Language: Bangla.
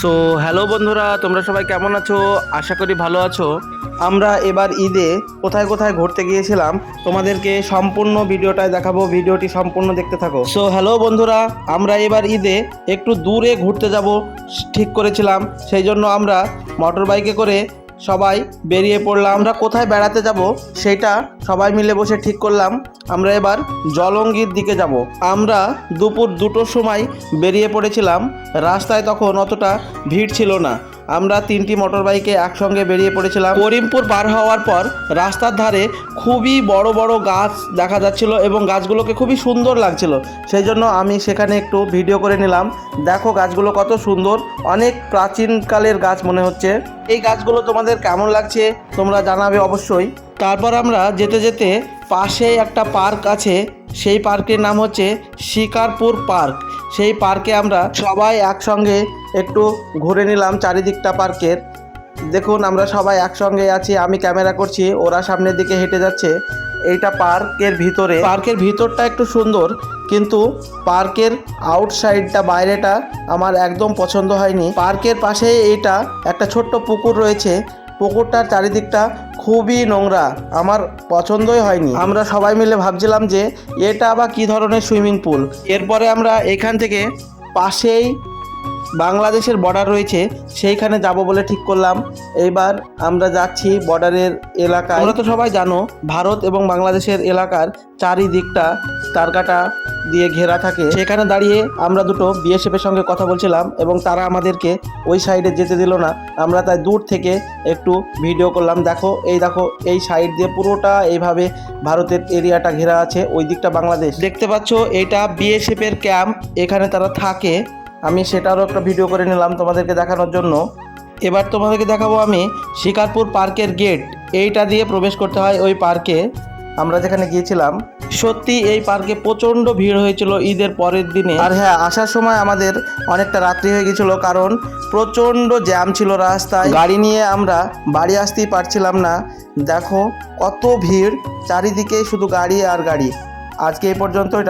সো হ্যালো বন্ধুরা, তোমরা সবাই কেমন আছো? আশা করি ভালো আছো। আমরা এবার ঈদে কোথায় কোথায় ঘুরতে গিয়েছিলাম তোমাদেরকে সম্পূর্ণ ভিডিওটায় দেখাবো, ভিডিওটি সম্পূর্ণ দেখতে থাকো। সো হ্যালো বন্ধুরা, আমরা এবার ঈদে একটু দূরে ঘুরতে যাব ঠিক করেছিলাম, সেই জন্য আমরা মোটর বাইকে করে সবাই বেরিয়ে পড়লাম। আমরা কোথায় বেড়াতে যাব সেটা সবাই মিলে বসে ঠিক করলাম। আমরা এবার জলঙ্গির দিকে যাব। আমরা দুপুর 2টোর সময় বেরিয়ে পড়েছিলাম। রাস্তায় তখন অতটা ভিড় ছিল না। আমরা 3টি মোটর বাইকে একসঙ্গে বেরিয়ে পড়েছিলাম। করিমপুর পার হওয়ার পর রাস্তার ধারে খুবই বড় বড় গাছ দেখা যাচ্ছিল এবং গাছগুলোকে খুবই সুন্দর লাগছিল, সেই জন্য আমি সেখানে একটু ভিডিও করে নিলাম। দেখো গাছগুলো কত সুন্দর, অনেক প্রাচীনকালের গাছ মনে হচ্ছে। এই গাছগুলো তোমাদের কেমন লাগছে তোমরা জানাবে অবশ্যই। তারপর আমরা যেতে যেতে পাশে একটা পার্ক আছে, সেই পার্কের নাম হচ্ছে শিকারপুর পার্ক। সেই পার্কে আমরা সবাই একসঙ্গে একটু ঘুরে নিলাম চারিদিকটা পার্কের। দেখুন আমরা সবাই একসঙ্গে আছি, আমি ক্যামেরা করছি, ওরা সামনের দিকে হেঁটে যাচ্ছে। এইটা পার্কের ভিতরে, পার্কের ভিতরটা একটু সুন্দর, কিন্তু পার্কের আউটসাইডটা বাইরেটা আমার একদম পছন্দ হয়নি। পার্কের পাশে এইটা একটা ছোট্ট পুকুর রয়েছে, পুকুরটার চারিদিকটা খুবই নোংরা, আমার পছন্দই হয়নি। আমরা সবাই মিলে ভাবছিলাম যে এটা আবার কী ধরনের সুইমিং পুল। এরপরে আমরা এখান থেকে পাশেই বাংলাদেশের বর্ডার রয়েছে, সেইখানে যাব বলে ঠিক করলাম। এইবার আমরা যাচ্ছি বর্ডারের এলাকায়। তোমরা তো সবাই জানো ভারত এবং বাংলাদেশের এলাকার চারিদিকটা তারকাটা দিয়ে ঘেরা থাকে। সেখানে দাঁড়িয়ে আমরা দুটো বিএসএফের সঙ্গে কথা বলছিলাম এবং তারা আমাদেরকে ওই সাইডে যেতে দিল না। আমরা তাই দূর থেকে একটু ভিডিও করলাম। দেখো এই সাইড দিয়ে পুরোটা এইভাবে ভারতের এরিয়াটা ঘেরা আছে, ওই দিকটা বাংলাদেশ। দেখতে পাচ্ছ এটা বিএসএফের ক্যাম্প, এখানে তারা থাকে। আমি সেটারও একটা ভিডিও করে নিলাম তোমাদেরকে দেখানোর জন্য। এবার তোমাদেরকে দেখাবো আমি শিকারপুর পার্কের গেট, এইটা দিয়ে প্রবেশ করতে হয় ওই পার্কে। আমরা যেখানে গিয়েছিলাম সত্যি এই পার্কে প্রচণ্ড ভিড় হয়েছিল ঈদের পরের দিনে। আর হ্যাঁ, আসার সময় আমাদের অনেকটা রাত্রি হয়ে গেছিল, কারণ প্রচণ্ড জ্যাম ছিল রাস্তায়। গাড়ি নিয়ে আমরা বাড়ি আসতেই পারছিলাম না। দেখো কত ভিড়, চারিদিকে শুধু গাড়ি আর গাড়ি। আজকে এই পর্যন্তই।